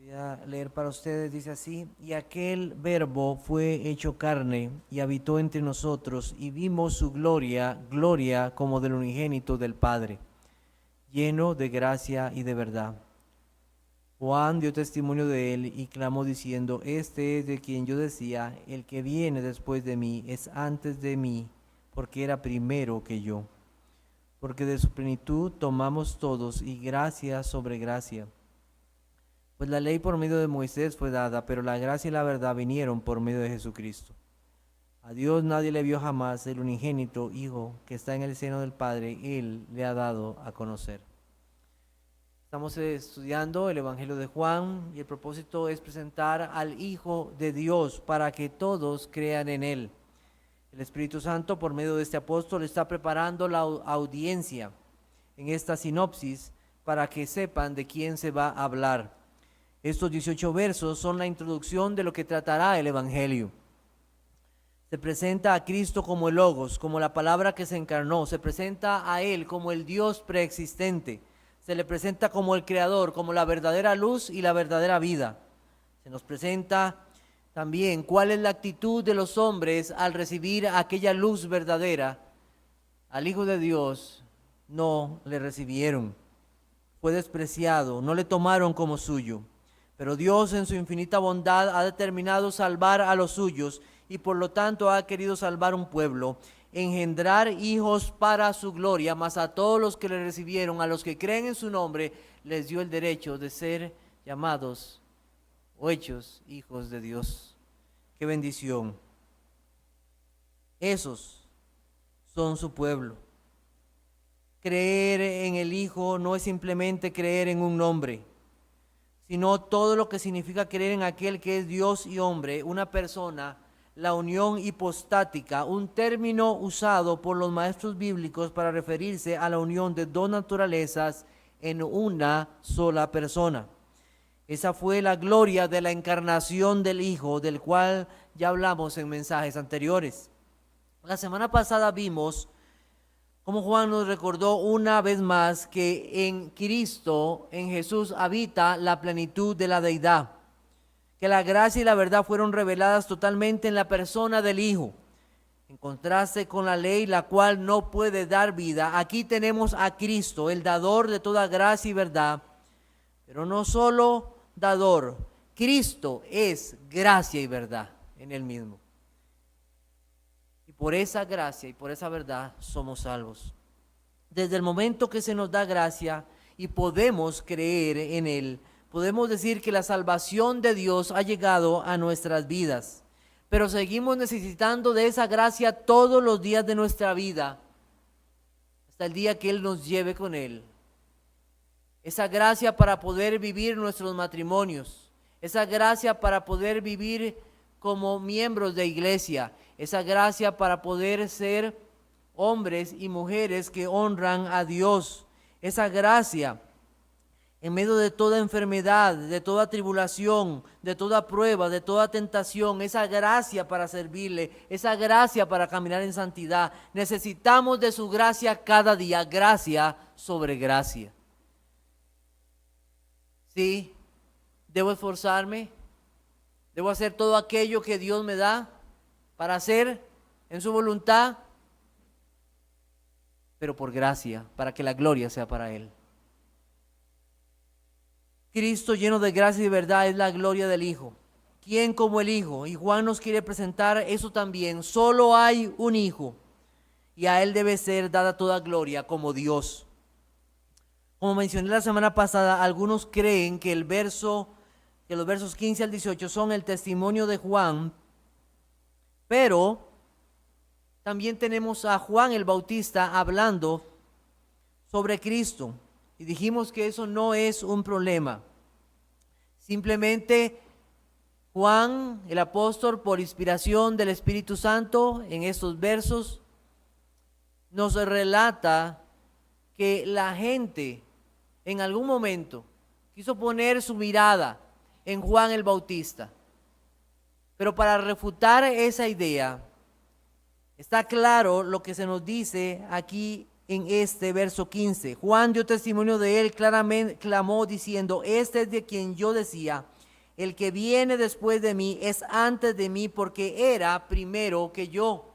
Voy a leer para ustedes, dice así: y aquel verbo fue hecho carne y habitó entre nosotros, y vimos su gloria, gloria como del unigénito del Padre, lleno de gracia y de verdad. Juan dio testimonio de él y clamó diciendo: este es de quien yo decía, el que viene después de mí es antes de mí, porque era primero que yo. Porque de su plenitud tomamos todos, y gracia sobre gracia. Pues la ley por medio de Moisés fue dada, pero la gracia y la verdad vinieron por medio de Jesucristo. A Dios nadie le vio jamás, el unigénito Hijo que está en el seno del Padre, Él le ha dado a conocer. Estamos estudiando el Evangelio de Juan y el propósito es presentar al Hijo de Dios para que todos crean en Él. El Espíritu Santo, por medio de este apóstol, está preparando la audiencia en esta sinopsis para que sepan de quién se va a hablar. Estos 18 versos son la introducción de lo que tratará el Evangelio. Se presenta a Cristo como el Logos, como la palabra que se encarnó. Se presenta a Él como el Dios preexistente. Se le presenta como el Creador, como la verdadera luz y la verdadera vida. Se nos presenta también cuál es la actitud de los hombres al recibir aquella luz verdadera. Al Hijo de Dios no le recibieron. Fue despreciado, no le tomaron como suyo. Pero Dios en su infinita bondad ha determinado salvar a los suyos y por lo tanto ha querido salvar un pueblo, engendrar hijos para su gloria, mas a todos los que le recibieron, a los que creen en su nombre, les dio el derecho de ser llamados o hechos hijos de Dios. ¡Qué bendición! Esos son su pueblo. Creer en el Hijo no es simplemente creer en un nombre, sino todo lo que significa creer en aquel que es Dios y hombre, una persona, la unión hipostática, un término usado por los maestros bíblicos para referirse a la unión de dos naturalezas en una sola persona. Esa fue la gloria de la encarnación del Hijo, del cual ya hablamos en mensajes anteriores. La semana pasada vimos como Juan nos recordó una vez más que en Cristo, en Jesús, habita la plenitud de la deidad, que la gracia y la verdad fueron reveladas totalmente en la persona del Hijo. En contraste con la ley, la cual no puede dar vida, aquí tenemos a Cristo, el dador de toda gracia y verdad, pero no solo dador, Cristo es gracia y verdad en Él mismo. Por esa gracia y por esa verdad somos salvos. Desde el momento que se nos da gracia y podemos creer en Él, podemos decir que la salvación de Dios ha llegado a nuestras vidas. Pero seguimos necesitando de esa gracia todos los días de nuestra vida, hasta el día que Él nos lleve con Él. Esa gracia para poder vivir nuestros matrimonios, esa gracia para poder vivir como miembros de iglesia, esa gracia para poder ser hombres y mujeres que honran a Dios, esa gracia en medio de toda enfermedad, de toda tribulación, de toda prueba, de toda tentación, esa gracia para servirle, esa gracia para caminar en santidad. Necesitamos de su gracia cada día, gracia sobre gracia. Sí, debo esforzarme, debo hacer todo aquello que Dios me da para hacer en su voluntad, pero por gracia, para que la gloria sea para Él. Cristo lleno de gracia y verdad es la gloria del Hijo. ¿Quién como el Hijo? Y Juan nos quiere presentar eso también. Solo hay un Hijo y a Él debe ser dada toda gloria como Dios. Como mencioné la semana pasada, algunos creen que los versos 15 al 18 son el testimonio de Juan, pero también tenemos a Juan el Bautista hablando sobre Cristo. Y dijimos que eso no es un problema. Simplemente Juan, el apóstol, por inspiración del Espíritu Santo, en estos versos, nos relata que la gente en algún momento quiso poner su mirada en Juan el Bautista. Pero para refutar esa idea, está claro lo que se nos dice aquí en este verso 15. Juan dio testimonio de él, claramente clamó diciendo: este es de quien yo decía, El que viene después de mí es antes de mí porque era primero que yo.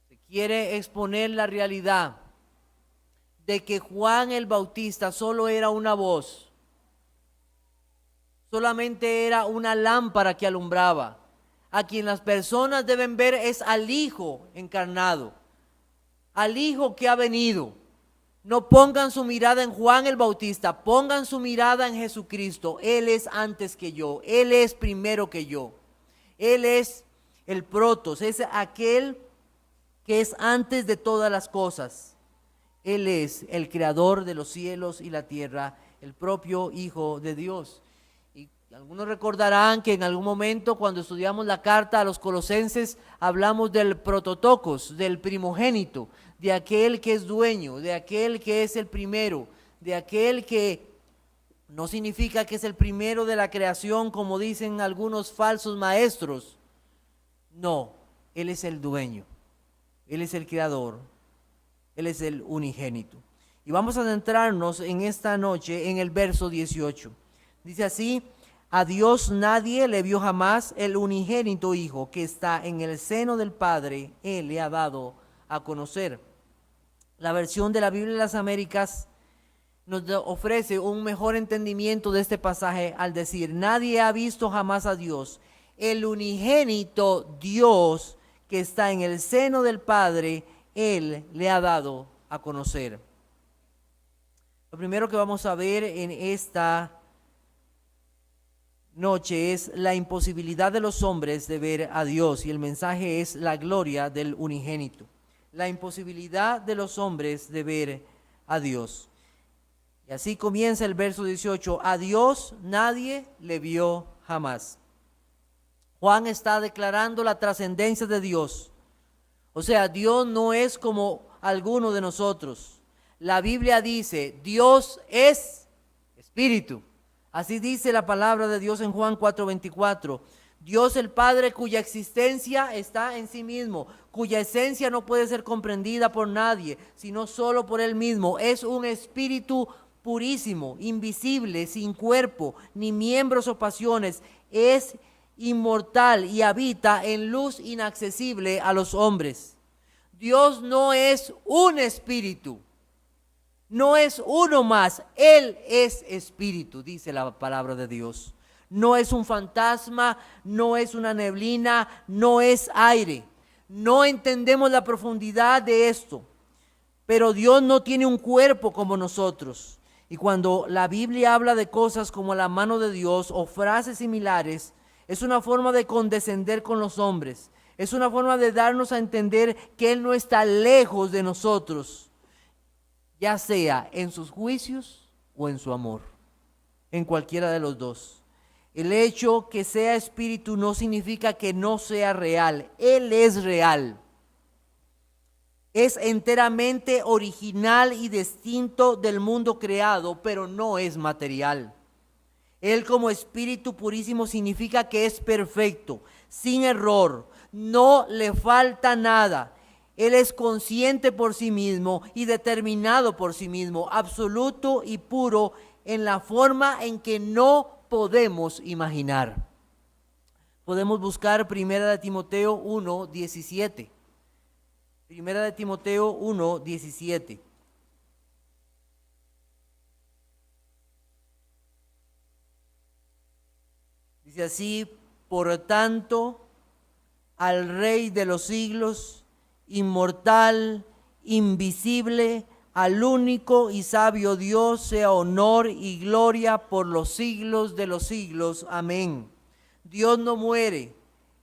Se quiere exponer la realidad de que Juan el Bautista solo era una voz, solamente era una lámpara que alumbraba. A quien las personas deben ver es al Hijo encarnado, al Hijo que ha venido. No pongan su mirada en Juan el Bautista, pongan su mirada en Jesucristo. Él es antes que yo, Él es primero que yo. Él es el protos, es aquel que es antes de todas las cosas. Él es el creador de los cielos y la tierra, el propio Hijo de Dios. Y algunos recordarán que en algún momento cuando estudiamos la carta a los Colosenses hablamos del prototokos, del primogénito, de aquel que es dueño, de aquel que es el primero, de aquel que no significa que es el primero de la creación como dicen algunos falsos maestros. No, Él es el dueño, Él es el creador, Él es el unigénito. Y vamos a adentrarnos en esta noche en el verso 18. Dice así: a Dios nadie le vio jamás, el unigénito Hijo que está en el seno del Padre, Él le ha dado a conocer. La versión de la Biblia de las Américas nos ofrece un mejor entendimiento de este pasaje al decir: nadie ha visto jamás a Dios, el unigénito Dios que está en el seno del Padre, Él le ha dado a conocer. Lo primero que vamos a ver en esta noche es la imposibilidad de los hombres de ver a Dios, y el mensaje es la gloria del unigénito. La imposibilidad de los hombres de ver a Dios. Y así comienza el verso 18: a Dios nadie le vio jamás. Juan está declarando la trascendencia de Dios. O sea, Dios no es como alguno de nosotros. La Biblia dice: Dios es espíritu. Así dice la palabra de Dios en Juan 4:24. Dios el Padre, cuya existencia está en sí mismo, cuya esencia no puede ser comprendida por nadie, sino solo por Él mismo. Es un espíritu purísimo, invisible, sin cuerpo, ni miembros o pasiones. Es inmortal y habita en luz inaccesible a los hombres. Dios no es un espíritu, no es uno más. Él es espíritu, dice la palabra de Dios. No es un fantasma, no es una neblina, no es aire. No entendemos la profundidad de esto, pero Dios no tiene un cuerpo como nosotros. Y cuando la Biblia habla de cosas como la mano de Dios o frases similares, es una forma de condescender con los hombres. Es una forma de darnos a entender que Él no está lejos de nosotros, ya sea en sus juicios o en su amor, en cualquiera de los dos. El hecho que sea espíritu no significa que no sea real. Él es real. Es enteramente original y distinto del mundo creado, pero no es material. Él como espíritu purísimo significa que es perfecto, sin error, no le falta nada. Él es consciente por sí mismo y determinado por sí mismo, absoluto y puro en la forma en que no podemos imaginar. Podemos buscar 1 de Timoteo 1:17. 1 de Timoteo 1:17. Dice así: por tanto, al Rey de los siglos, inmortal, invisible, al único y sabio Dios, sea honor y gloria por los siglos de los siglos. Amén. Dios no muere,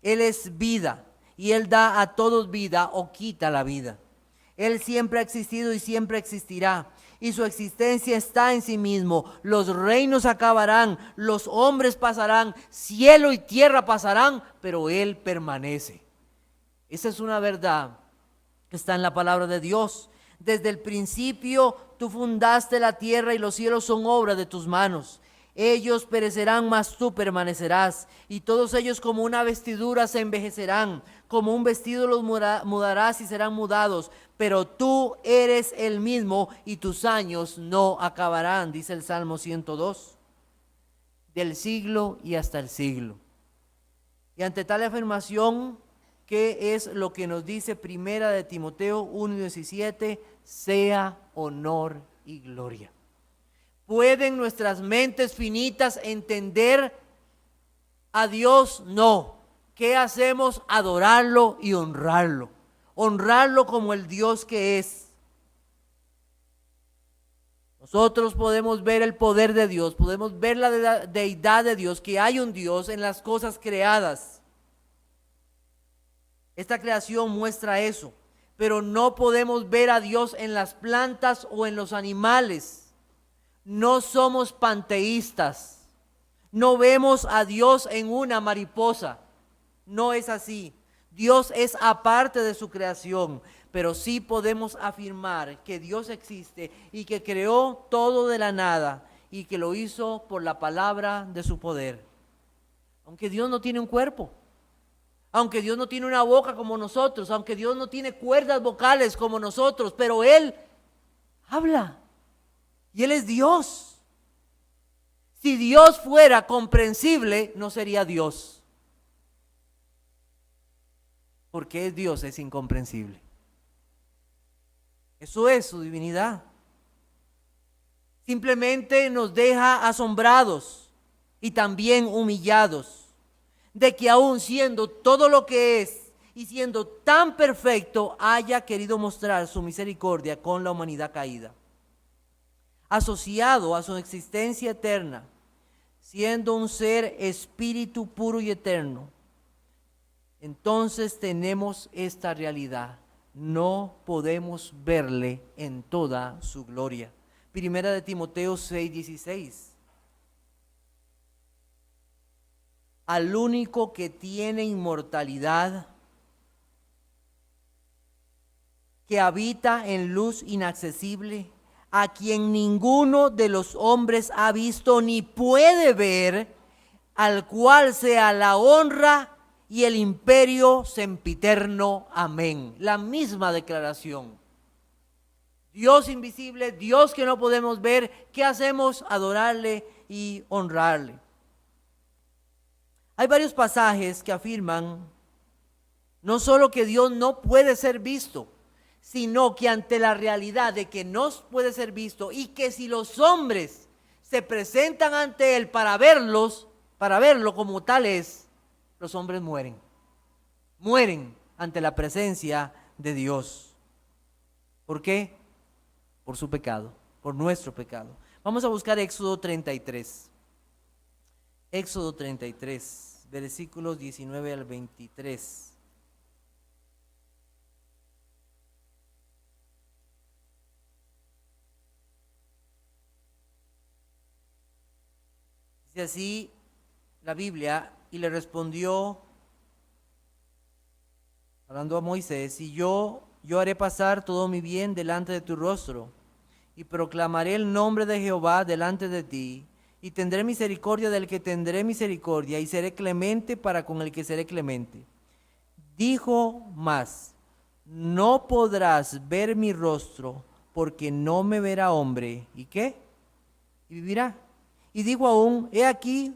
Él es vida, y Él da a todos vida o quita la vida. Él siempre ha existido y siempre existirá, y su existencia está en sí mismo. Los reinos acabarán, los hombres pasarán, cielo y tierra pasarán, pero Él permanece. Esa es una verdad que está en la palabra de Dios. Desde el principio tú fundaste la tierra y los cielos son obra de tus manos. Ellos perecerán, mas tú permanecerás, y todos ellos como una vestidura se envejecerán, como un vestido los mudarás y serán mudados, pero tú eres el mismo y tus años no acabarán, dice el Salmo 102. del siglo y hasta el siglo. Y ante tal afirmación, ¿qué es lo que nos dice Primera de Timoteo 1:17? Sea honor y gloria. ¿Pueden nuestras mentes finitas entender a Dios? No. ¿Qué hacemos? Adorarlo y honrarlo. Honrarlo como el Dios que es. Nosotros podemos ver el poder de Dios, podemos ver la deidad de Dios, que hay un Dios en las cosas creadas. Esta creación muestra eso, pero no podemos ver a Dios en las plantas o en los animales. No somos panteístas. No vemos a Dios en una mariposa. No es así. Dios es aparte de su creación, pero sí podemos afirmar que Dios existe y que creó todo de la nada y que lo hizo por la palabra de su poder. Aunque Dios no tiene un cuerpo, aunque Dios no tiene una boca como nosotros, aunque Dios no tiene cuerdas vocales como nosotros, pero Él habla y Él es Dios. Si Dios fuera comprensible, no sería Dios. Porque Dios es incomprensible. Eso es su divinidad. Simplemente nos deja asombrados y también humillados de que aún siendo todo lo que es y siendo tan perfecto, haya querido mostrar su misericordia con la humanidad caída. Asociado a su existencia eterna, siendo un ser espíritu puro y eterno, entonces tenemos esta realidad. No podemos verle en toda su gloria. Primera de Timoteo 6:16. Al único que tiene inmortalidad, que habita en luz inaccesible, a quien ninguno de los hombres ha visto ni puede ver, al cual sea la honra y el imperio sempiterno. Amén. La misma declaración. Dios invisible, Dios que no podemos ver, ¿qué hacemos? Adorarle y honrarle. Hay varios pasajes que afirman no solo que Dios no puede ser visto, sino que ante la realidad de que no puede ser visto y que si los hombres se presentan ante Él para verlo como tal es, los hombres mueren. Mueren ante la presencia de Dios. ¿Por qué? Por su pecado, por nuestro pecado. Vamos a buscar Éxodo 33. Éxodo 33, versículos 19 al 23. Dice así la Biblia: y le respondió, hablando a Moisés, y yo haré pasar todo mi bien delante de tu rostro, y proclamaré el nombre de Jehová delante de ti, y tendré misericordia del que tendré misericordia, y seré clemente para con el que seré clemente. Dijo más: no podrás ver mi rostro, porque no me verá hombre. ¿Y qué? Y vivirá. Y dijo aún: he aquí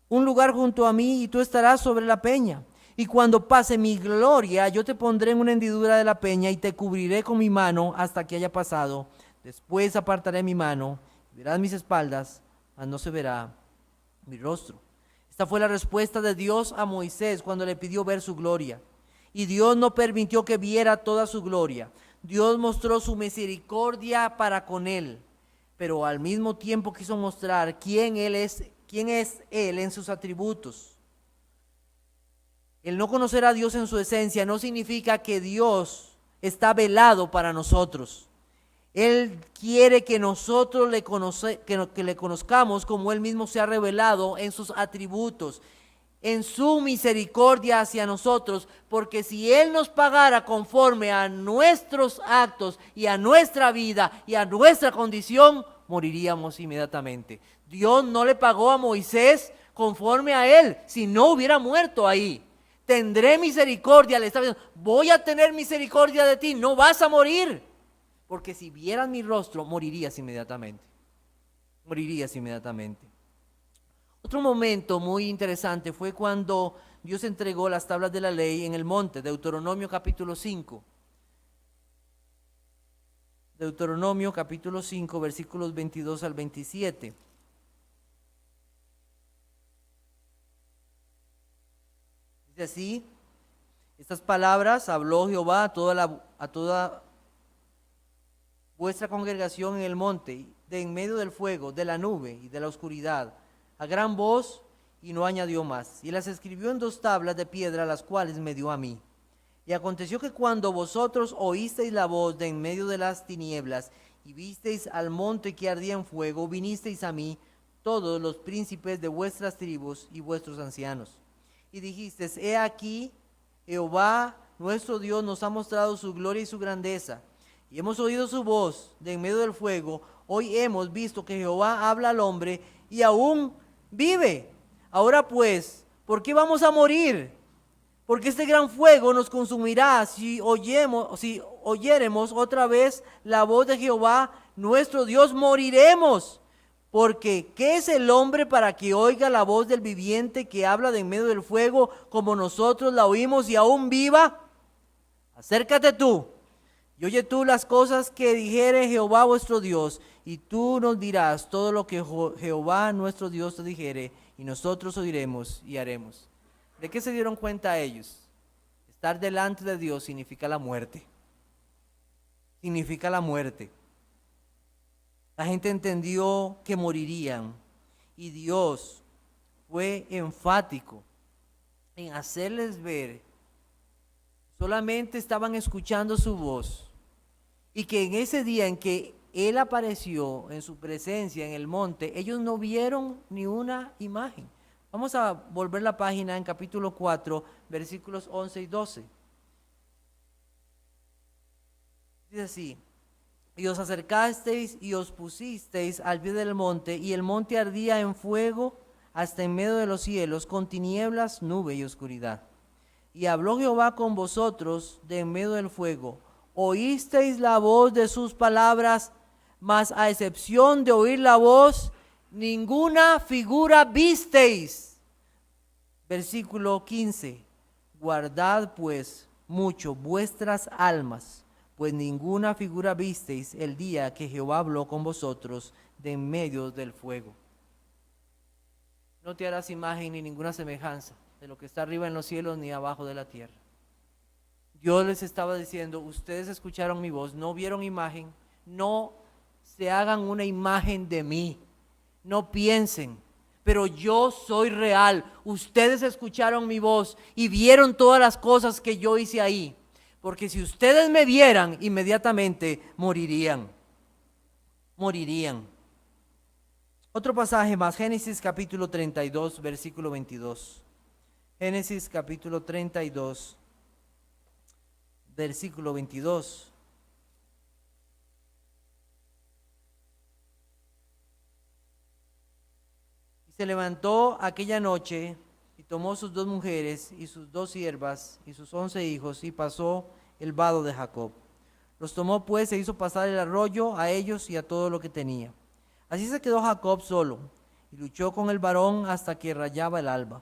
un lugar junto a mí, y tú estarás sobre la peña. Y cuando pase mi gloria, yo te pondré en una hendidura de la peña, y te cubriré con mi mano hasta que haya pasado. Después apartaré mi mano, y verás mis espaldas, mas no se verá mi rostro. Esta fue la respuesta de Dios a Moisés cuando le pidió ver su gloria. Y Dios no permitió que viera toda su gloria. Dios mostró su misericordia para con él, pero al mismo tiempo quiso mostrar quién es Él en sus atributos. El no conocer a Dios en su esencia no significa que Dios está velado para nosotros. Él quiere que nosotros le conozcamos como Él mismo se ha revelado en sus atributos, en su misericordia hacia nosotros, porque si Él nos pagara conforme a nuestros actos y a nuestra vida y a nuestra condición, moriríamos inmediatamente. Dios no le pagó a Moisés conforme a él, si no hubiera muerto ahí. Tendré misericordia, le estaba diciendo, voy a tener misericordia de ti, no vas a morir, porque si vieras mi rostro, morirías inmediatamente. Morirías inmediatamente. Otro momento muy interesante fue cuando Dios entregó las tablas de la ley en el monte, Deuteronomio capítulo 5. Deuteronomio capítulo 5, versículos 22 al 27. Dice así: estas palabras habló Jehová a toda vuestra congregación en el monte, de en medio del fuego, de la nube y de la oscuridad, a gran voz, y no añadió más. Y las escribió en 2 tablas de piedra, las cuales me dio a mí. Y aconteció que cuando vosotros oísteis la voz de en medio de las tinieblas, y visteis al monte que ardía en fuego, vinisteis a mí, todos los príncipes de vuestras tribus y vuestros ancianos. Y dijisteis: he aquí, Jehová nuestro Dios nos ha mostrado su gloria y su grandeza, y hemos oído su voz de en medio del fuego. Hoy hemos visto que Jehová habla al hombre y aún vive. Ahora pues, ¿por qué vamos a morir? Porque este gran fuego nos consumirá si oyéremos otra vez la voz de Jehová nuestro Dios, moriremos. Porque ¿qué es el hombre para que oiga la voz del viviente que habla de en medio del fuego, como nosotros la oímos y aún viva? Acércate tú y oye tú las cosas que dijere Jehová vuestro Dios, y tú nos dirás todo lo que Jehová nuestro Dios te dijere, y nosotros oiremos y haremos. ¿De qué se dieron cuenta ellos? Estar delante de Dios significa la muerte. Significa la muerte. La gente entendió que morirían, y Dios fue enfático en hacerles ver, solamente estaban escuchando su voz, y que en ese día en que Él apareció en su presencia en el monte, ellos no vieron ni una imagen. Vamos a volver la página en capítulo 4, versículos 11 y 12. Dice así: y os acercasteis y os pusisteis al pie del monte, y el monte ardía en fuego hasta en medio de los cielos, con tinieblas, nube y oscuridad. Y habló Jehová con vosotros de en medio del fuego. Oísteis la voz de sus palabras, mas a excepción de oír la voz, ninguna figura visteis. Versículo 15. Guardad pues mucho vuestras almas, pues ninguna figura visteis el día que Jehová habló con vosotros de en medio del fuego. No te harás imagen ni ninguna semejanza de lo que está arriba en los cielos ni abajo de la tierra. Dios les estaba diciendo: ustedes escucharon mi voz, no vieron imagen, no se hagan una imagen de mí, no piensen, pero yo soy real. Ustedes escucharon mi voz y vieron todas las cosas que yo hice ahí, porque si ustedes me vieran, inmediatamente morirían. Otro pasaje más, Génesis capítulo 32, versículo 22. Génesis capítulo 32, versículo 22. Y se levantó aquella noche y tomó sus 2 mujeres y sus 2 siervas y sus 11 hijos y pasó el vado de Jacob. Los tomó pues e hizo pasar el arroyo a ellos y a todo lo que tenía. Así se quedó Jacob solo y luchó con el varón hasta que rayaba el alba.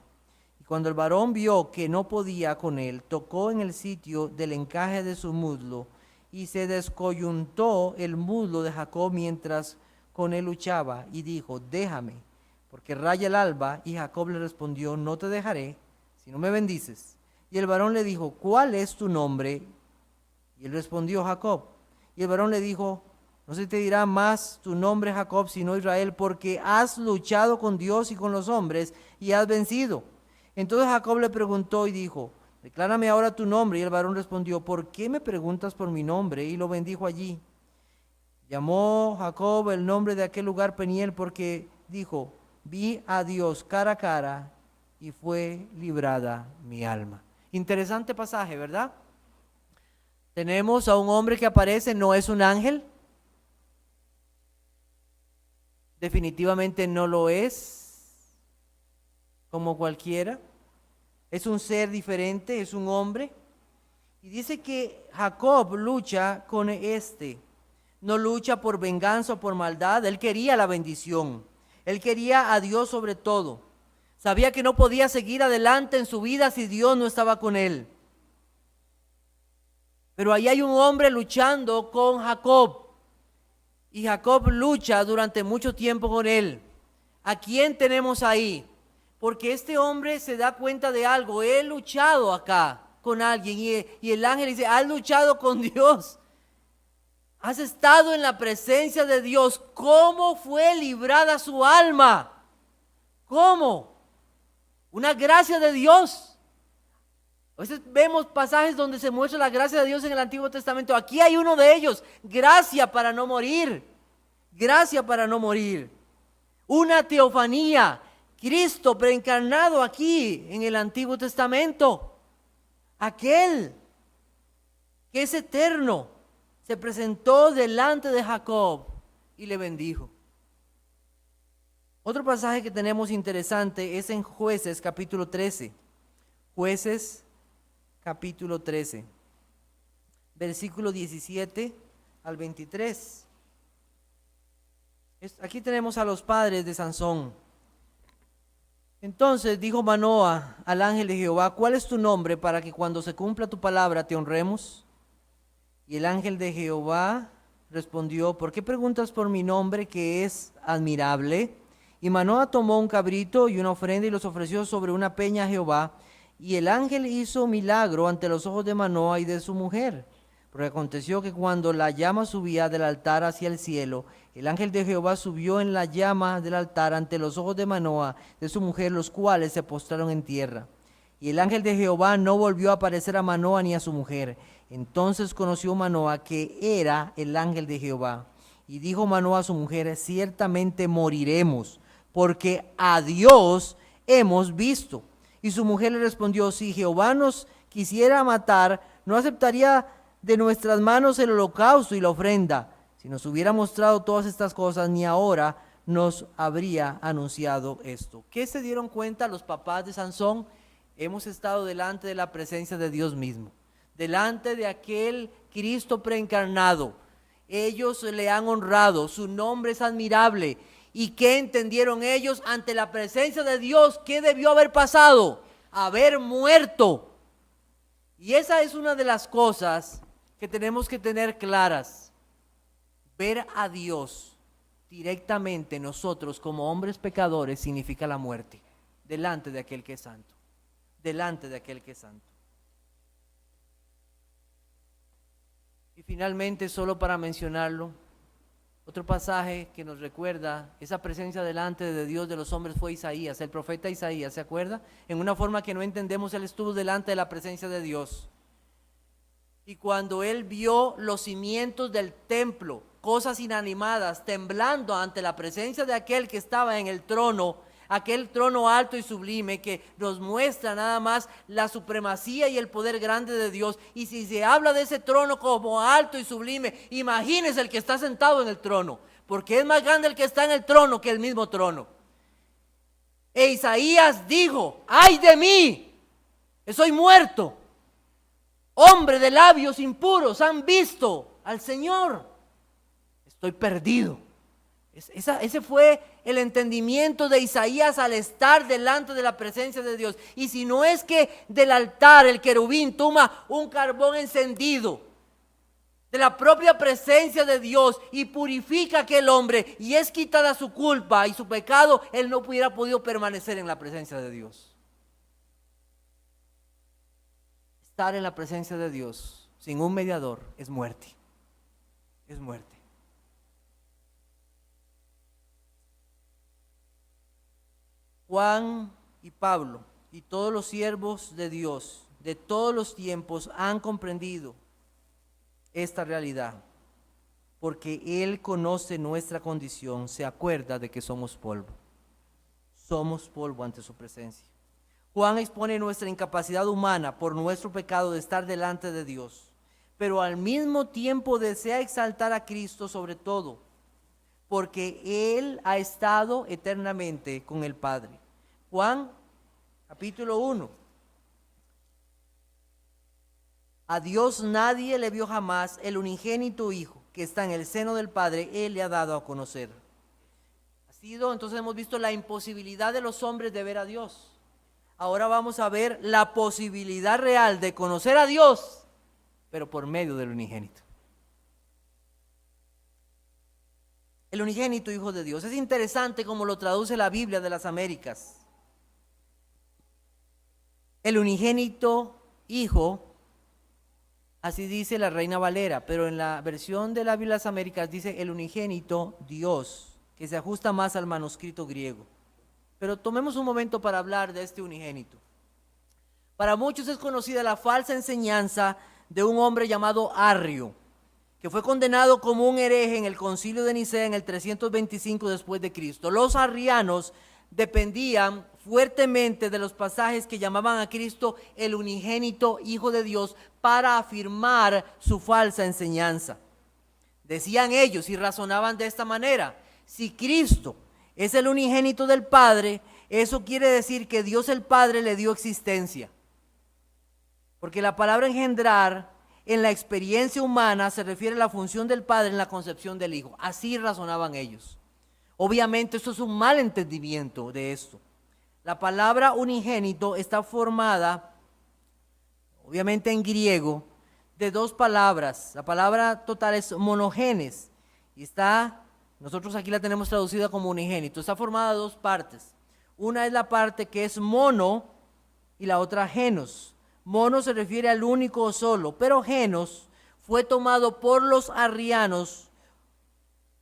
Y cuando el varón vio que no podía con él, tocó en el sitio del encaje de su muslo, y se descoyuntó el muslo de Jacob mientras con él luchaba, y dijo: déjame, porque raya el alba. Y Jacob le respondió: no te dejaré, si no me bendices. Y el varón le dijo: ¿cuál es tu nombre? Y él respondió: Jacob. Y el varón le dijo: no se te dirá más tu nombre Jacob, sino Israel, porque has luchado con Dios y con los hombres, y has vencido. Entonces Jacob le preguntó y dijo: declárame ahora tu nombre. Y el varón respondió: ¿por qué me preguntas por mi nombre? Y lo bendijo allí. Llamó Jacob el nombre de aquel lugar Peniel, porque dijo: vi a Dios cara a cara, y fue librada mi alma. Interesante pasaje, ¿verdad? Tenemos a un hombre que aparece, no es un ángel. Definitivamente no lo es, como cualquiera. Es un ser diferente, es un hombre. Y dice que Jacob lucha con no lucha por venganza o por maldad. Él quería la bendición, él quería a Dios sobre todo. Sabía que no podía seguir adelante en su vida si Dios no estaba con él. Pero ahí hay un hombre luchando con Jacob. Y Jacob lucha durante mucho tiempo con él. ¿A quién tenemos ahí? Porque este hombre se da cuenta de algo. He luchado acá con alguien. Y el ángel dice, has luchado con Dios. Has estado en la presencia de Dios. ¿Cómo fue librada su alma? ¿Cómo? Una gracia de Dios. A veces vemos pasajes donde se muestra la gracia de Dios en el Antiguo Testamento. Aquí hay uno de ellos. Gracia para no morir. Gracia para no morir. Una teofanía. Cristo preencarnado aquí en el Antiguo Testamento. Aquel que es eterno se presentó delante de Jacob y le bendijo. Otro pasaje que tenemos interesante es en Jueces capítulo 13. Jueces capítulo 13, versículo 17 al 23. Aquí tenemos a los padres de Sansón. Entonces dijo Manoa al ángel de Jehová, ¿cuál es tu nombre para que cuando se cumpla tu palabra te honremos? Y el ángel de Jehová respondió, ¿por qué preguntas por mi nombre que es admirable? Y Manoa tomó un cabrito y una ofrenda y los ofreció sobre una peña a Jehová. Y el ángel hizo milagro ante los ojos de Manoa y de su mujer. Porque aconteció que cuando la llama subía del altar hacia el cielo, el ángel de Jehová subió en la llama del altar ante los ojos de Manoa, de su mujer, los cuales se postraron en tierra. Y el ángel de Jehová no volvió a aparecer a Manoa ni a su mujer. Entonces conoció Manoa que era el ángel de Jehová. Y dijo Manoa a su mujer, ciertamente moriremos, porque a Dios hemos visto. Y su mujer le respondió, si Jehová nos quisiera matar, no aceptaría de nuestras manos el holocausto y la ofrenda. Si nos hubiera mostrado todas estas cosas, ni ahora nos habría anunciado esto. ¿Qué se dieron cuenta los papás de Sansón? Hemos estado delante de la presencia de Dios mismo, delante de aquel Cristo preencarnado. Ellos le han honrado, su nombre es admirable. ¿Y qué entendieron ellos ante la presencia de Dios? ¿Qué debió haber pasado? Haber muerto. Y esa es una de las cosas que tenemos que tener claras. Ver a Dios directamente nosotros como hombres pecadores significa la muerte delante de aquel que es santo. Delante de aquel que es santo. Y finalmente, solo para mencionarlo, otro pasaje que nos recuerda esa presencia delante de Dios de los hombres fue Isaías, el profeta Isaías, ¿se acuerda? En una forma que no entendemos, él estuvo delante de la presencia de Dios. Y cuando él vio los cimientos del templo, cosas inanimadas, temblando ante la presencia de aquel que estaba en el trono, aquel trono alto y sublime que nos muestra nada más la supremacía y el poder grande de Dios. Y si se habla de ese trono como alto y sublime, imagínese el que está sentado en el trono, porque es más grande el que está en el trono que el mismo trono. E Isaías dijo, ¡ay de mí! Soy muerto. Hombre de labios impuros han visto al Señor. Estoy perdido. Ese fue el entendimiento de Isaías al estar delante de la presencia de Dios. Y si no es que del altar el querubín toma un carbón encendido de la propia presencia de Dios y purifica a aquel hombre y es quitada su culpa y su pecado, él no hubiera podido permanecer en la presencia de Dios. Estar en la presencia de Dios sin un mediador es muerte. Es muerte. Juan y Pablo y todos los siervos de Dios de todos los tiempos han comprendido esta realidad, porque Él conoce nuestra condición, se acuerda de que somos polvo ante su presencia. Juan expone nuestra incapacidad humana por nuestro pecado de estar delante de Dios, pero al mismo tiempo desea exaltar a Cristo sobre todo, porque Él ha estado eternamente con el Padre. Juan, capítulo 1. A Dios nadie le vio jamás, el unigénito Hijo, que está en el seno del Padre, Él le ha dado a conocer. existido, entonces hemos visto la imposibilidad de los hombres de ver a Dios. Ahora vamos a ver la posibilidad real de conocer a Dios, pero por medio del unigénito. El unigénito Hijo de Dios. Es interesante cómo lo traduce la Biblia de las Américas. El unigénito Hijo, así dice la Reina Valera, pero en la versión de la Biblia de las Américas dice el unigénito Dios, que se ajusta más al manuscrito griego. Pero tomemos un momento para hablar de este unigénito. Para muchos es conocida la falsa enseñanza de un hombre llamado Arrio, que fue condenado como un hereje en el Concilio de Nicea en el 325 después de Cristo. Los arrianos dependían fuertemente de los pasajes que llamaban a Cristo el unigénito Hijo de Dios para afirmar su falsa enseñanza. Decían ellos y razonaban de esta manera: si Cristo es el unigénito del Padre, eso quiere decir que Dios el Padre le dio existencia. Porque la palabra engendrar en la experiencia humana se refiere a la función del Padre en la concepción del Hijo. Así razonaban ellos. Obviamente esto es un mal entendimiento de esto. La palabra unigénito está formada, obviamente en griego, de dos palabras. La palabra total es monogenes y nosotros aquí la tenemos traducida como unigénito. Está formada de dos partes. Una es la parte que es mono y la otra genos. Mono se refiere al único o solo, pero genos fue tomado por los arrianos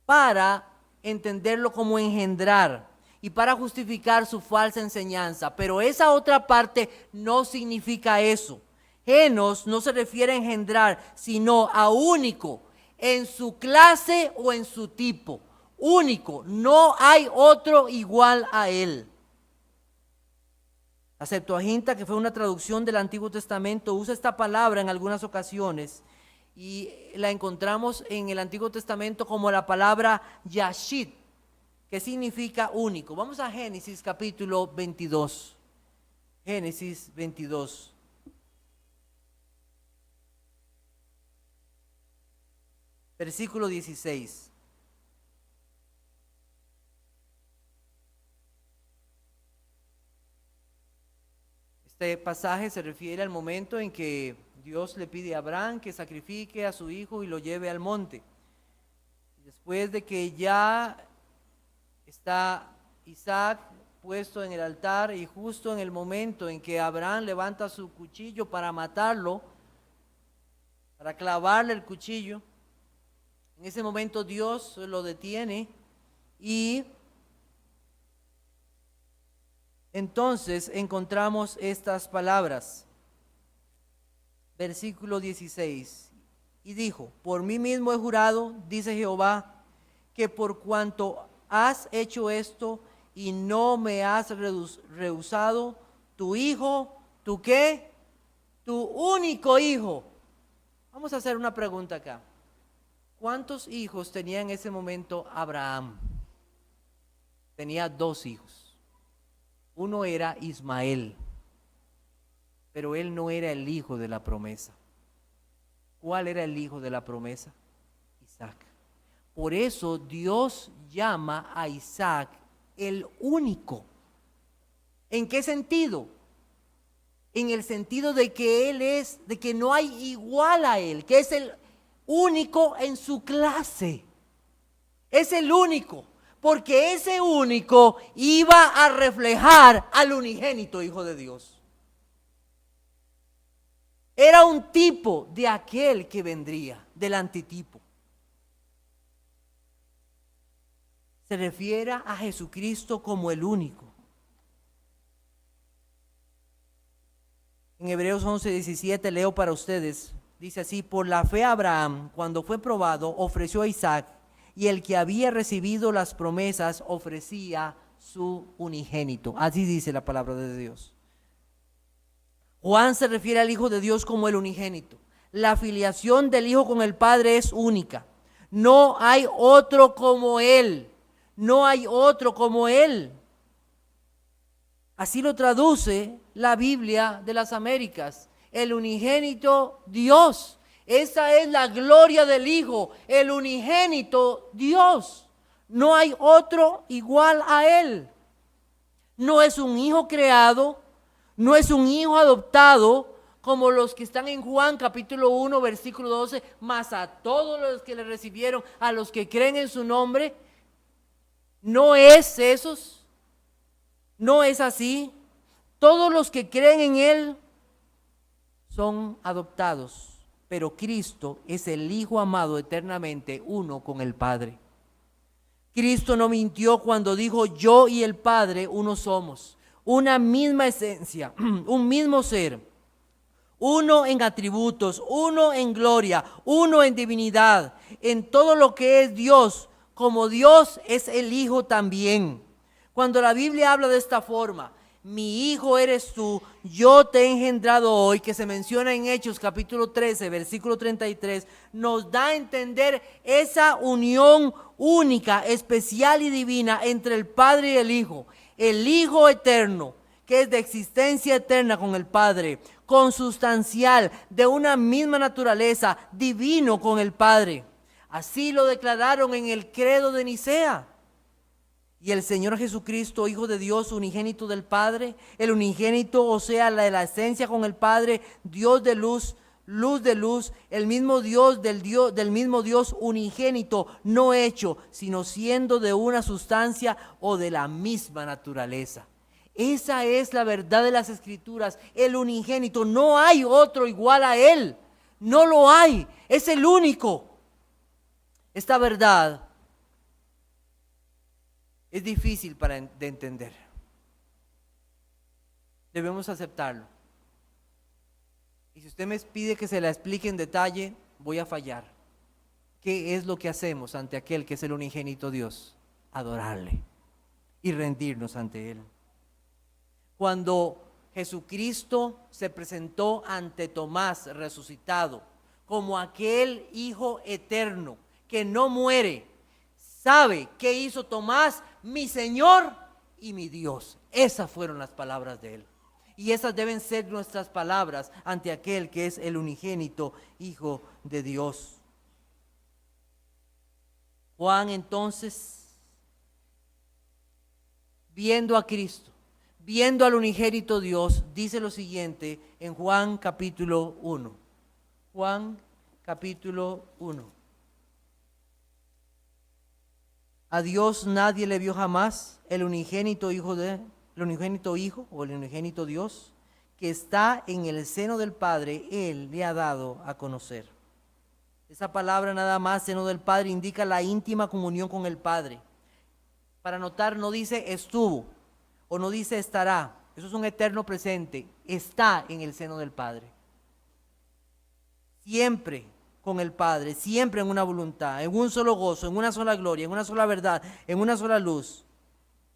para entenderlo como engendrar y para justificar su falsa enseñanza. Pero esa otra parte no significa eso. Genos no se refiere a engendrar, sino a único, en su clase o en su tipo. Único, no hay otro igual a él. La Septuaginta, que fue una traducción del Antiguo Testamento, usa esta palabra en algunas ocasiones y la encontramos en el Antiguo Testamento como la palabra Yashid, que significa único. Vamos a Génesis capítulo 22. Génesis 22. Versículo 16. Este pasaje se refiere al momento en que Dios le pide a Abraham que sacrifique a su hijo y lo lleve al monte. Después de que ya está Isaac puesto en el altar y justo en el momento en que Abraham levanta su cuchillo para matarlo, para clavarle el cuchillo, en ese momento Dios lo detiene y entonces encontramos estas palabras. Versículo 16. Y dijo: por mí mismo he jurado, dice Jehová, que por cuanto has hecho esto y no me has rehusado tu hijo, ¿tu qué? Tu único hijo. Vamos a hacer una pregunta acá. ¿Cuántos hijos tenía en ese momento Abraham? Tenía 2 hijos. Uno era Ismael, pero él no era el hijo de la promesa. ¿Cuál era el hijo de la promesa? Isaac. Por eso Dios llama a Isaac el único. ¿En qué sentido? En el sentido de que de que no hay igual a él, que es el único en su clase. Es el único. Porque ese único iba a reflejar al unigénito Hijo de Dios. Era un tipo de aquel que vendría, del antitipo. Se refiere a Jesucristo como el único. En Hebreos 11:17 leo para ustedes. Dice así: por la fe Abraham, cuando fue probado, ofreció a Isaac. Y el que había recibido las promesas ofrecía su unigénito. Así dice la palabra de Dios. Juan se refiere al Hijo de Dios como el unigénito. La filiación del Hijo con el Padre es única. No hay otro como Él. No hay otro como Él. Así lo traduce la Biblia de las Américas. El unigénito Dios. Esa es la gloria del Hijo, el unigénito Dios. No hay otro igual a Él. No es un hijo creado, no es un hijo adoptado, como los que están en Juan capítulo 1, versículo 12, mas a todos los que le recibieron, a los que creen en su nombre. No es esos, no es así. Todos los que creen en Él son adoptados, pero Cristo es el Hijo amado eternamente, uno con el Padre. Cristo no mintió cuando dijo: yo y el Padre uno somos, una misma esencia, un mismo ser, uno en atributos, uno en gloria, uno en divinidad, en todo lo que es Dios, como Dios es el Hijo también. Cuando la Biblia habla de esta forma: mi hijo eres tú, yo te he engendrado hoy, que se menciona en Hechos capítulo 13, versículo 33, nos da a entender esa unión única, especial y divina entre el Padre y el Hijo eterno, que es de existencia eterna con el Padre, consustancial, de una misma naturaleza, divino con el Padre. Así lo declararon en el credo de Nicea. Y el Señor Jesucristo, Hijo de Dios, unigénito del Padre, el unigénito, o sea, la esencia con el Padre, Dios de luz, luz de luz, el mismo Dios del mismo Dios unigénito, no hecho, sino siendo de una sustancia o de la misma naturaleza. Esa es la verdad de las Escrituras, el unigénito, no hay otro igual a Él, no lo hay, es el único. Esta verdad es difícil de entender. Debemos aceptarlo. Y si usted me pide que se la explique en detalle, voy a fallar. ¿Qué es lo que hacemos ante aquel que es el unigénito Dios? Adorarle y rendirnos ante Él. Cuando Jesucristo se presentó ante Tomás resucitado como aquel Hijo eterno que no muere, ¿sabe qué hizo Tomás? Mi Señor y mi Dios. Esas fueron las palabras de Él. Y esas deben ser nuestras palabras ante aquel que es el unigénito Hijo de Dios. Juan entonces, viendo a Cristo, viendo al unigénito Dios, dice lo siguiente en Juan capítulo 1. Juan capítulo 1. A Dios nadie le vio jamás, el unigénito Hijo o el unigénito Dios, que está en el seno del Padre, Él le ha dado a conocer. Esa palabra nada más, seno del Padre, indica la íntima comunión con el Padre. Para notar, no dice estuvo o no dice estará, eso es un eterno presente, está en el seno del Padre. Siempre con el Padre, siempre en una voluntad, en un solo gozo, en una sola gloria, en una sola verdad, en una sola luz.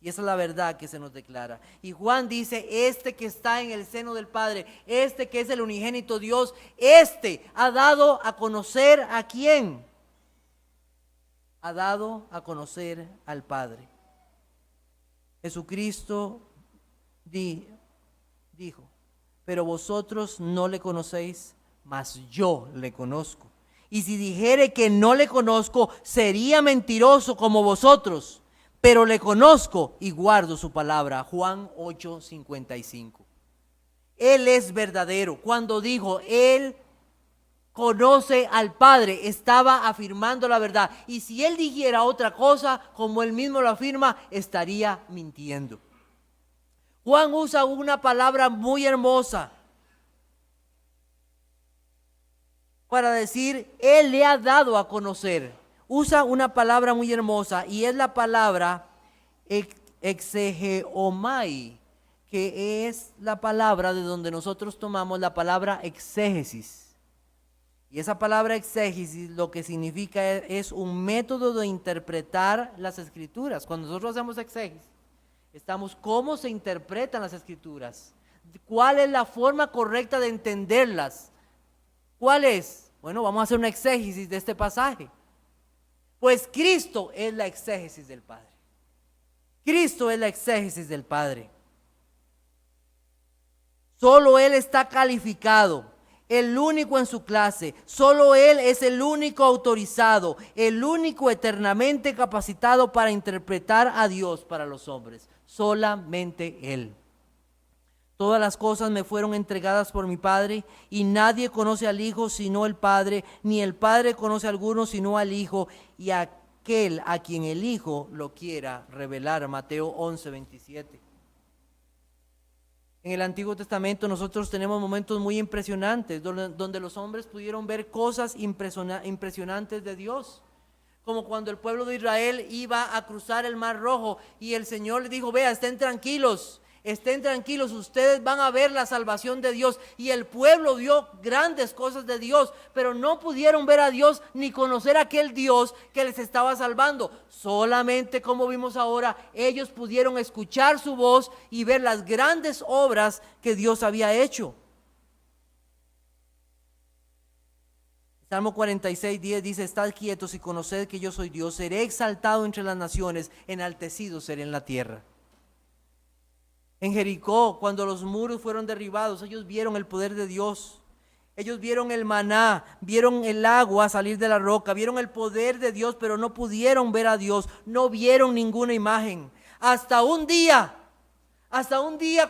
Y esa es la verdad que se nos declara. Y Juan dice: este que está en el seno del Padre, este que es el unigénito Dios, este ha dado a conocer ¿a quién? Ha dado a conocer al Padre. Jesucristo dijo: pero vosotros no le conocéis, mas yo le conozco. Y si dijere que no le conozco, sería mentiroso como vosotros, pero le conozco y guardo su palabra. Juan 8:55. Él es verdadero. Cuando dijo Él conoce al Padre, estaba afirmando la verdad. Y si Él dijera otra cosa, como Él mismo lo afirma, estaría mintiendo. Juan usa una palabra muy hermosa para decir, Él le ha dado a conocer. Usa una palabra muy hermosa y es la palabra exegeomai, que es la palabra de donde nosotros tomamos la palabra exégesis. Y esa palabra exégesis lo que significa es un método de interpretar las Escrituras. Cuando nosotros hacemos exégesis, estamos cómo se interpretan las Escrituras, cuál es la forma correcta de entenderlas. ¿Cuál es? Bueno, vamos a hacer una exégesis de este pasaje. Pues Cristo es la exégesis del Padre. Cristo es la exégesis del Padre. Solo Él está calificado. el único en su clase. Solo Él es el único autorizado, el único eternamente capacitado para interpretar a Dios para los hombres. Solamente Él. Todas las cosas me fueron entregadas por mi Padre, y nadie conoce al Hijo sino el Padre, ni el Padre conoce a alguno sino al Hijo, y aquel a quien el Hijo lo quiera revelar. Mateo 11:27. En el Antiguo Testamento nosotros tenemos momentos muy impresionantes donde los hombres pudieron ver cosas impresionantes de Dios. Como cuando el pueblo de Israel iba a cruzar el Mar Rojo y el Señor les dijo: vea, estén tranquilos, ustedes van a ver la salvación de Dios. Y el pueblo vio grandes cosas de Dios, pero no pudieron ver a Dios ni conocer a aquel Dios que les estaba salvando. Solamente, como vimos ahora, ellos pudieron escuchar su voz y ver las grandes obras que Dios había hecho. Salmo 46:10 dice: estad quietos y conoced que yo soy Dios, seré exaltado entre las naciones, enaltecido seré en la tierra. En Jericó, cuando los muros fueron derribados, ellos vieron el poder de Dios. Ellos vieron el maná, vieron el agua salir de la roca, vieron el poder de Dios, pero no pudieron ver a Dios, no vieron ninguna imagen. Hasta un día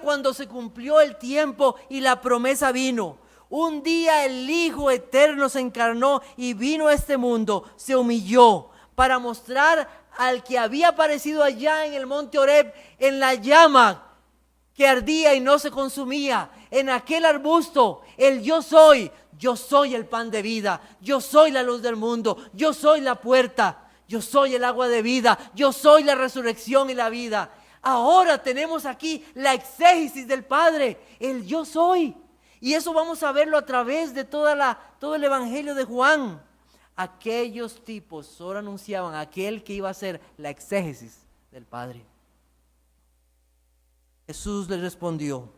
cuando se cumplió el tiempo y la promesa vino. Un día el Hijo Eterno se encarnó y vino a este mundo, se humilló para mostrar al que había aparecido allá en el monte Horeb, en la llama que ardía y no se consumía, en aquel arbusto, el yo soy el pan de vida, yo soy la luz del mundo, yo soy la puerta, yo soy el agua de vida, yo soy la resurrección y la vida. Ahora tenemos aquí la exégesis del Padre, el yo soy. Y eso vamos a verlo a través de todo el Evangelio de Juan. Aquellos tipos solo anunciaban a aquel que iba a ser la exégesis del Padre. Jesús les respondió: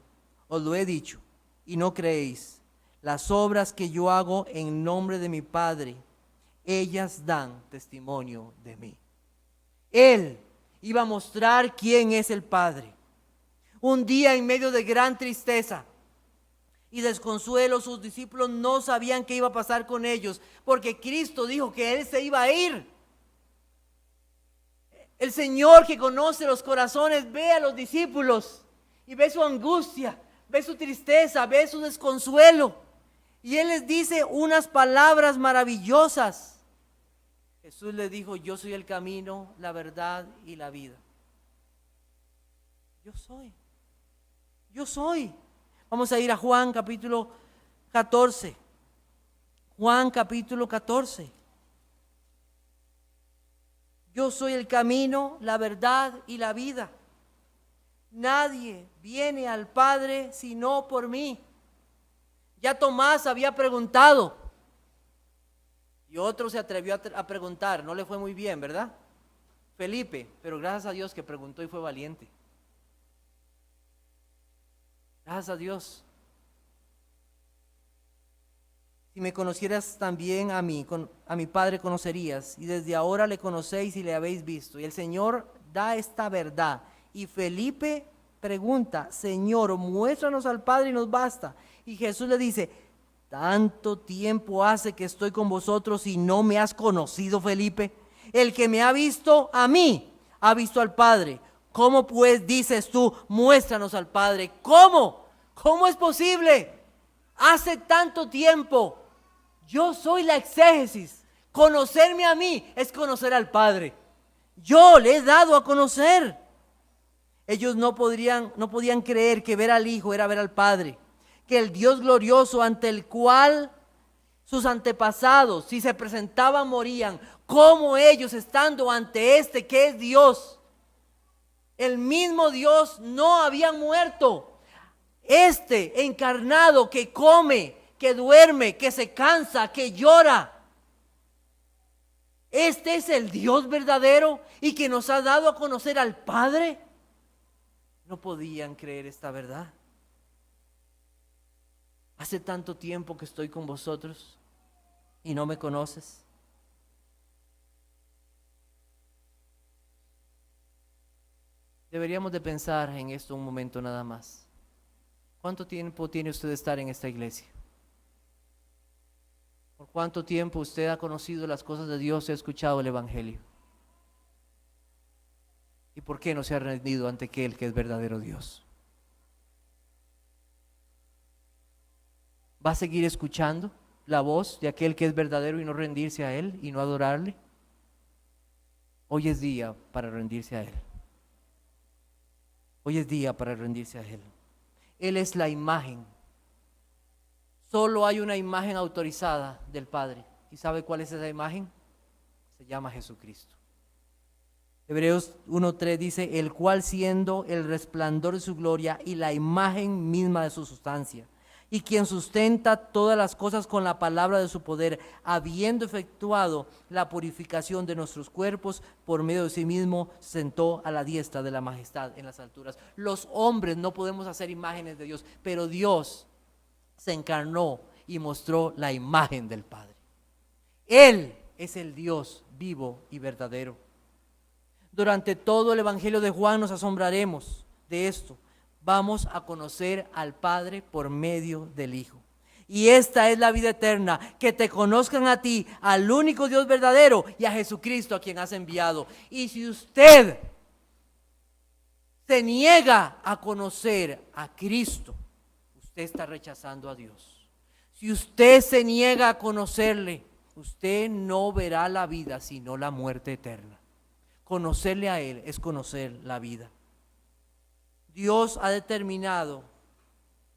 os lo he dicho y no creéis. Las obras que yo hago en nombre de mi Padre, ellas dan testimonio de mí. Él iba a mostrar quién es el Padre. Un día, en medio de gran tristeza y desconsuelo, sus discípulos no sabían qué iba a pasar con ellos, porque Cristo dijo que Él se iba a ir. El Señor, que conoce los corazones, ve a los discípulos y ve su angustia, ve su tristeza, ve su desconsuelo, y Él les dice unas palabras maravillosas. Jesús les dijo: yo soy el camino, la verdad y la vida. Yo soy. Vamos a ir a Juan capítulo 14. Juan capítulo 14. Yo soy el camino, la verdad y la vida. Nadie viene al Padre sino por mí. Ya Tomás había preguntado y otro se atrevió a preguntar. No le fue muy bien, ¿verdad? Felipe, pero gracias a Dios que preguntó y fue valiente. Gracias a Dios. Si me conocieras también a mí, a mi Padre conocerías, y desde ahora le conocéis y le habéis visto. Y el Señor da esta verdad. Y Felipe pregunta: Señor, muéstranos al Padre y nos basta. Y Jesús le dice: tanto tiempo hace que estoy con vosotros y no me has conocido, Felipe. El que me ha visto a mí, ha visto al Padre. ¿Cómo pues dices tú, muéstranos al Padre? ¿Cómo? ¿Cómo es posible? Hace tanto tiempo. Yo soy la exégesis. Conocerme a mí es conocer al Padre. Yo le he dado a conocer. Ellos no podían creer que ver al Hijo era ver al Padre. Que el Dios glorioso ante el cual sus antepasados, si se presentaban, morían. Como ellos, estando ante este que es Dios, el mismo Dios, no habían muerto. Este encarnado que come, que duerme, que se cansa, que llora. Este es el Dios verdadero y que nos ha dado a conocer al Padre. No podían creer esta verdad. Hace tanto tiempo que estoy con vosotros y no me conoces. Deberíamos de pensar en esto un momento nada más. ¿Cuánto tiempo tiene usted de estar en esta iglesia? ¿Por cuánto tiempo usted ha conocido las cosas de Dios y ha escuchado el Evangelio? ¿Y por qué no se ha rendido ante aquel que es verdadero Dios? ¿Va a seguir escuchando la voz de aquel que es verdadero y no rendirse a Él y no adorarle? Hoy es día para rendirse a Él. Hoy es día para rendirse a Él. Él es la imagen. Solo hay una imagen autorizada del Padre. ¿Y sabe cuál es esa imagen? Se llama Jesucristo. Hebreos 1:3 dice, el cual siendo el resplandor de su gloria y la imagen misma de su sustancia, y quien sustenta todas las cosas con la palabra de su poder, habiendo efectuado la purificación de nuestros cuerpos por medio de sí mismo, sentó a la diestra de la majestad en las alturas. Los hombres no podemos hacer imágenes de Dios, pero Dios se encarnó y mostró la imagen del Padre. Él es el Dios vivo y verdadero. Durante todo el Evangelio de Juan nos asombraremos de esto. Vamos a conocer al Padre por medio del Hijo. Y esta es la vida eterna, que te conozcan a ti, al único Dios verdadero, y a Jesucristo a quien has enviado. Y si usted se niega a conocer a Cristo, usted está rechazando a Dios. Si usted se niega a conocerle, usted no verá la vida, sino la muerte eterna. Conocerle a Él es conocer la vida. Dios ha determinado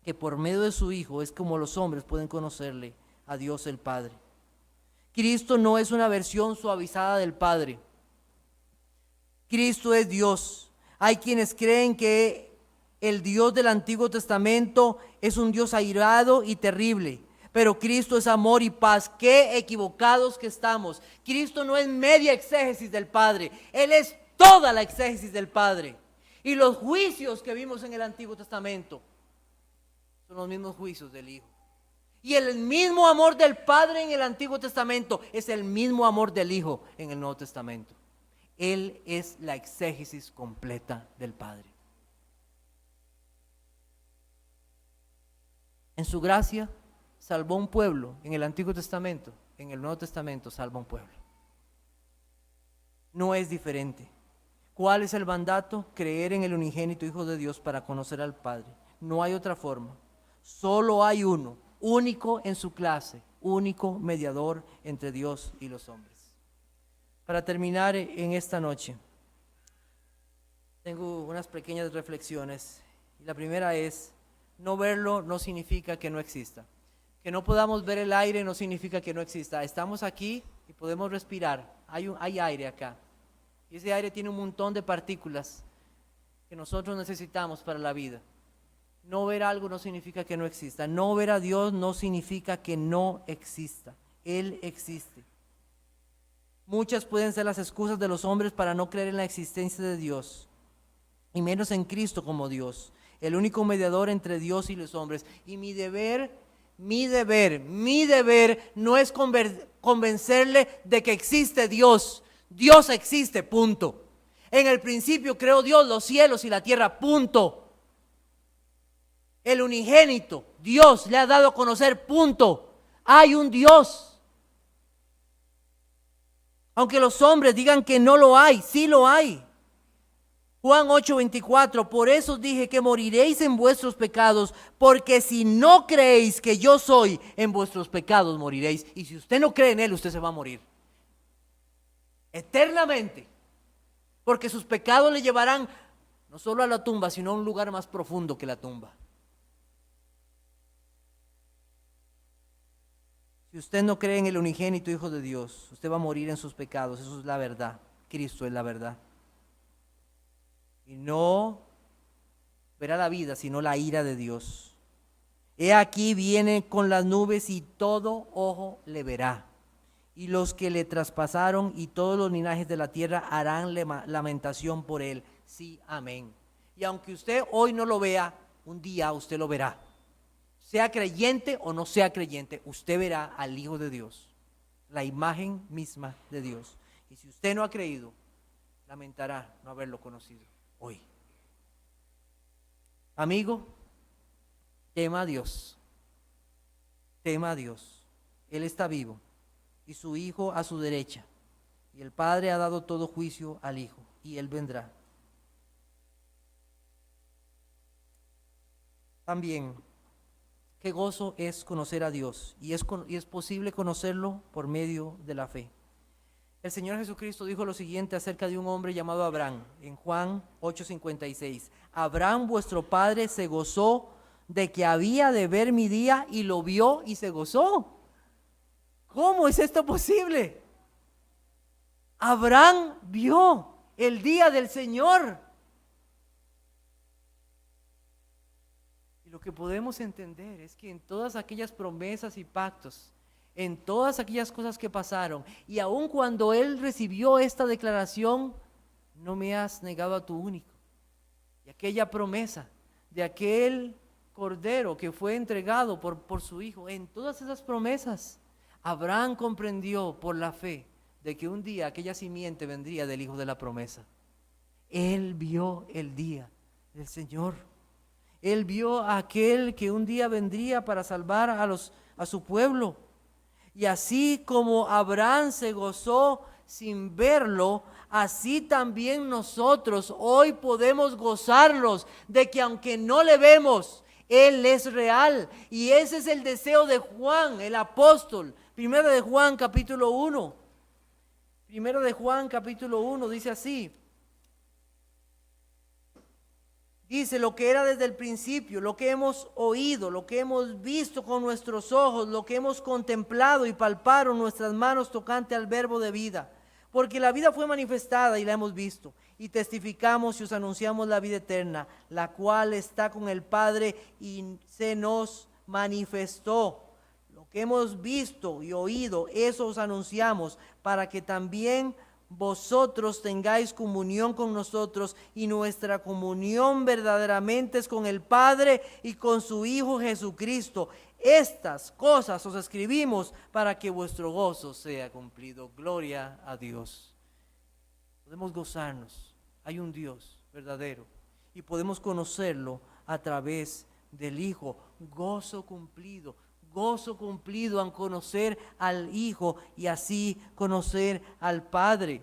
que por medio de su Hijo es como los hombres pueden conocerle a Dios el Padre. Cristo no es una versión suavizada del Padre. Cristo es Dios. Hay quienes creen que el Dios del Antiguo Testamento es un Dios airado y terrible, pero Cristo es amor y paz. Qué equivocados que estamos. Cristo no es media exégesis del Padre, Él es toda la exégesis del Padre. Y los juicios que vimos en el Antiguo Testamento son los mismos juicios del Hijo. Y el mismo amor del Padre en el Antiguo Testamento es el mismo amor del Hijo en el Nuevo Testamento. Él es la exégesis completa del Padre. En su gracia salvó un pueblo en el Antiguo Testamento, en el Nuevo Testamento salva un pueblo. No es diferente. ¿Cuál es el mandato? Creer en el unigénito Hijo de Dios para conocer al Padre. No hay otra forma. Solo hay uno, único en su clase, único mediador entre Dios y los hombres. Para terminar en esta noche, tengo unas pequeñas reflexiones. La primera es, no verlo no significa que no exista. Que no podamos ver el aire no significa que no exista. Estamos aquí y podemos respirar. Hay aire acá. Y ese aire tiene un montón de partículas que nosotros necesitamos para la vida. No ver algo no significa que no exista. No ver a Dios no significa que no exista. Él existe. Muchas pueden ser las excusas de los hombres para no creer en la existencia de Dios, y menos en Cristo como Dios, el único mediador entre Dios y los hombres. Y mi deber no es convencerle de que existe Dios. Dios existe, punto. En el principio creó Dios los cielos y la tierra, punto. El unigénito, Dios le ha dado a conocer, punto. Hay un Dios. Aunque los hombres digan que no lo hay, sí lo hay. Juan 8:24, por eso dije que moriréis en vuestros pecados, porque si no creéis que yo soy, en vuestros pecados moriréis. Y si usted no cree en Él, usted se va a morir eternamente, porque sus pecados le llevarán no solo a la tumba, sino a un lugar más profundo que la tumba. Si usted no cree en el unigénito Hijo de Dios, usted va a morir en sus pecados. Eso es la verdad. Cristo es la verdad. Y no verá la vida, sino la ira de Dios. He aquí viene con las nubes y todo ojo le verá. Y los que le traspasaron y todos los linajes de la tierra harán lamentación por él. Sí, amén. Y aunque usted hoy no lo vea, un día usted lo verá. Sea creyente o no sea creyente, usted verá al Hijo de Dios, la imagen misma de Dios. Y si usted no ha creído, lamentará no haberlo conocido hoy. Amigo, tema a Dios. Tema a Dios. Él está vivo y su Hijo a su derecha. Y el Padre ha dado todo juicio al Hijo, y Él vendrá. También, qué gozo es conocer a Dios, y es posible conocerlo por medio de la fe. El Señor Jesucristo dijo lo siguiente acerca de un hombre llamado Abraham, en Juan 8:56. Abraham, vuestro padre, se gozó de que había de ver mi día, y lo vio y se gozó. ¿Cómo es esto posible? Abraham vio el día del Señor. Y lo que podemos entender es que en todas aquellas promesas y pactos, en todas aquellas cosas que pasaron, y aun cuando él recibió esta declaración, no me has negado a tu único. Y aquella promesa de aquel cordero que fue entregado por su hijo, en todas esas promesas, Abraham comprendió por la fe de que un día aquella simiente vendría del hijo de la promesa. Él vio el día del Señor. Él vio a aquel que un día vendría para salvar a su pueblo. Y así como Abraham se gozó sin verlo, así también nosotros hoy podemos gozarnos de que aunque no le vemos, Él es real. Y ese es el deseo de Juan, el apóstol. Primero de Juan capítulo 1. Primero de Juan capítulo 1 dice así. Dice: lo que era desde el principio, lo que hemos oído, lo que hemos visto con nuestros ojos, lo que hemos contemplado y palparon nuestras manos tocante al verbo de vida. Porque la vida fue manifestada y la hemos visto, y testificamos y os anunciamos la vida eterna, la cual está con el Padre y se nos manifestó. Lo que hemos visto y oído, eso os anunciamos, para que también vosotros tengáis comunión con nosotros, y nuestra comunión verdaderamente es con el Padre y con su Hijo Jesucristo. Estas cosas os escribimos para que vuestro gozo sea cumplido. Gloria a Dios. Podemos gozarnos. Hay un Dios verdadero y podemos conocerlo a través del Hijo. Gozo cumplido al conocer al Hijo y así conocer al Padre.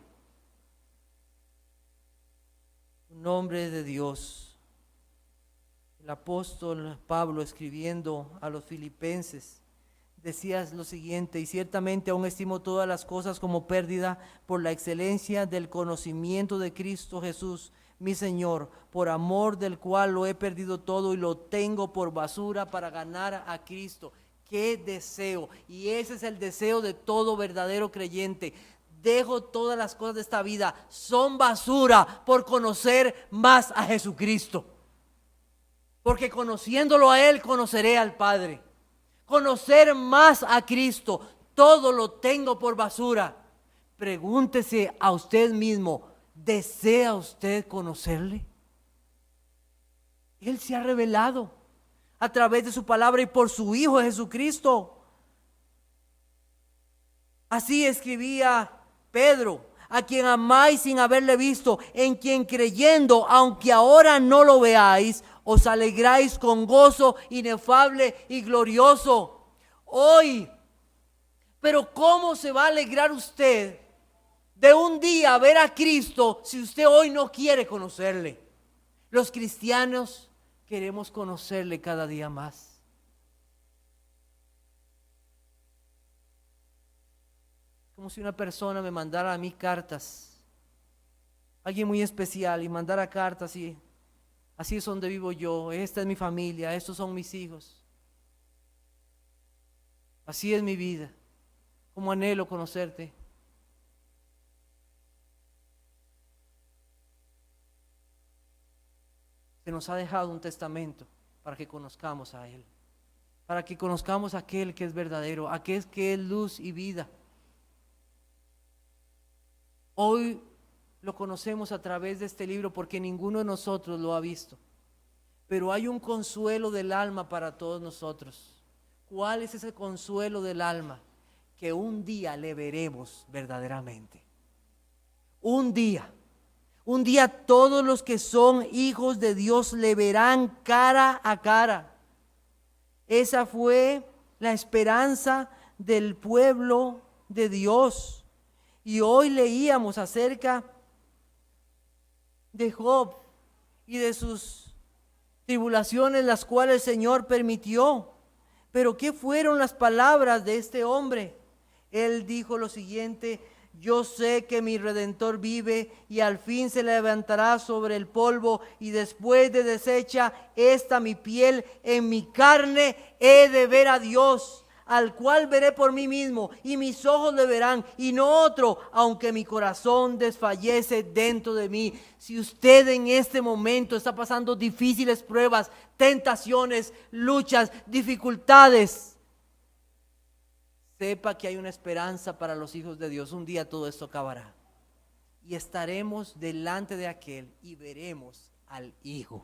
Un nombre de Dios. El apóstol Pablo, escribiendo a los filipenses, decía lo siguiente: y ciertamente aún estimo todas las cosas como pérdida por la excelencia del conocimiento de Cristo Jesús, mi Señor, por amor del cual lo he perdido todo y lo tengo por basura para ganar a Cristo. ¡Qué deseo! Y ese es el deseo de todo verdadero creyente. Dejo todas las cosas de esta vida, son basura por conocer más a Jesucristo. Porque conociéndolo a Él, conoceré al Padre. Conocer más a Cristo, todo lo tengo por basura. Pregúntese a usted mismo: ¿desea usted conocerle? Él se ha revelado a través de su palabra y por su Hijo Jesucristo. Así escribía Pedro: a quien amáis sin haberle visto, en quien creyendo, aunque ahora no lo veáis, os alegráis con gozo inefable y glorioso. Hoy, pero ¿cómo se va a alegrar usted de un día ver a Cristo si usted hoy no quiere conocerle? Los cristianos queremos conocerle cada día más. Como si una persona me mandara a mí cartas, alguien muy especial, y mandara cartas y así es donde vivo yo, esta es mi familia, estos son mis hijos, así es mi vida, como anhelo conocerte. Se nos ha dejado un testamento para que conozcamos a Él, para que conozcamos a aquel que es verdadero, aquel que es luz y vida. Hoy lo conocemos a través de este libro porque ninguno de nosotros lo ha visto. Pero hay un consuelo del alma para todos nosotros. ¿Cuál es ese consuelo del alma? Que un día le veremos verdaderamente. Un día todos los que son hijos de Dios le verán cara a cara. Esa fue la esperanza del pueblo de Dios. Y hoy leíamos acerca de Job y de sus tribulaciones, las cuales el Señor permitió. Pero ¿qué fueron las palabras de este hombre? Él dijo lo siguiente: yo sé que mi Redentor vive y al fin se levantará sobre el polvo, y después de deshecha esta mi piel, en mi carne he de ver a Dios, al cual veré por mí mismo, y mis ojos le verán, y no otro, aunque mi corazón desfallece dentro de mí. Si usted en este momento está pasando difíciles pruebas, tentaciones, luchas, dificultades, sepa que hay una esperanza para los hijos de Dios. Un día todo esto acabará y estaremos delante de aquel y veremos al Hijo.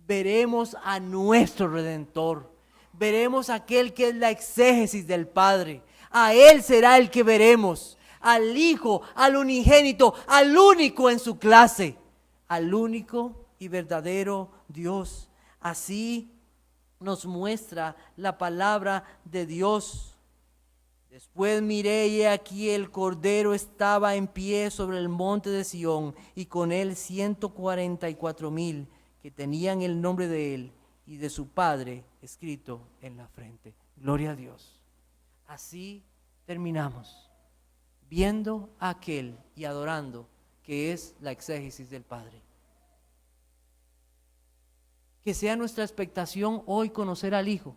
Veremos a nuestro Redentor. Veremos a aquel que es la exégesis del Padre. A Él será el que veremos. Al Hijo, al unigénito, al único en su clase. Al único y verdadero Dios. Así nos muestra la palabra de Dios. Después miré y aquí el Cordero estaba en pie sobre el monte de Sión, y con él 144,000 que tenían el nombre de él y de su Padre escrito en la frente. Gloria a Dios. Así terminamos, viendo a aquel y adorando, que es la exégesis del Padre. Que sea nuestra expectación hoy conocer al Hijo,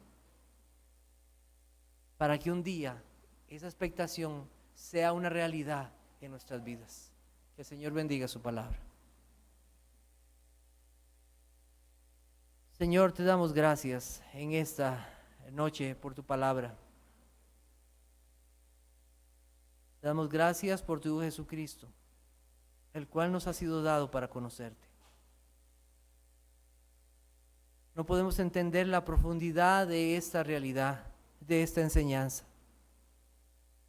para que un día esa expectación sea una realidad en nuestras vidas. Que el Señor bendiga su palabra. Señor, te damos gracias en esta noche por tu palabra. Te damos gracias por tu Hijo Jesucristo, el cual nos ha sido dado para conocerte. No podemos entender la profundidad de esta realidad, de esta enseñanza.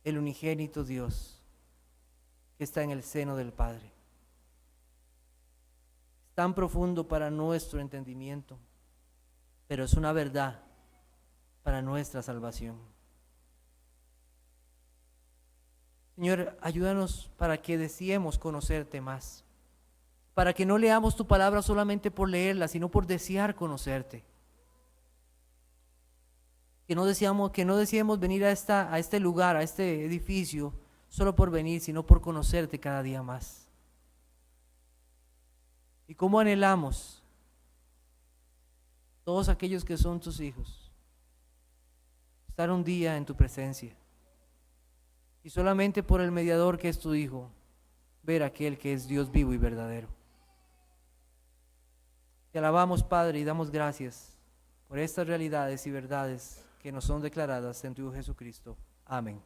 El unigénito Dios que está en el seno del Padre. Es tan profundo para nuestro entendimiento, pero es una verdad para nuestra salvación. Señor, ayúdanos para que deseemos conocerte más, para que no leamos tu palabra solamente por leerla, sino por desear conocerte. Que no deseemos venir a este lugar, a este edificio, solo por venir, sino por conocerte cada día más. Y cómo anhelamos todos aquellos que son tus hijos, estar un día en tu presencia, y solamente por el mediador que es tu Hijo, ver a aquel que es Dios vivo y verdadero. Te alabamos, Padre, y damos gracias por estas realidades y verdades que nos son declaradas en tu Hijo Jesucristo. Amén.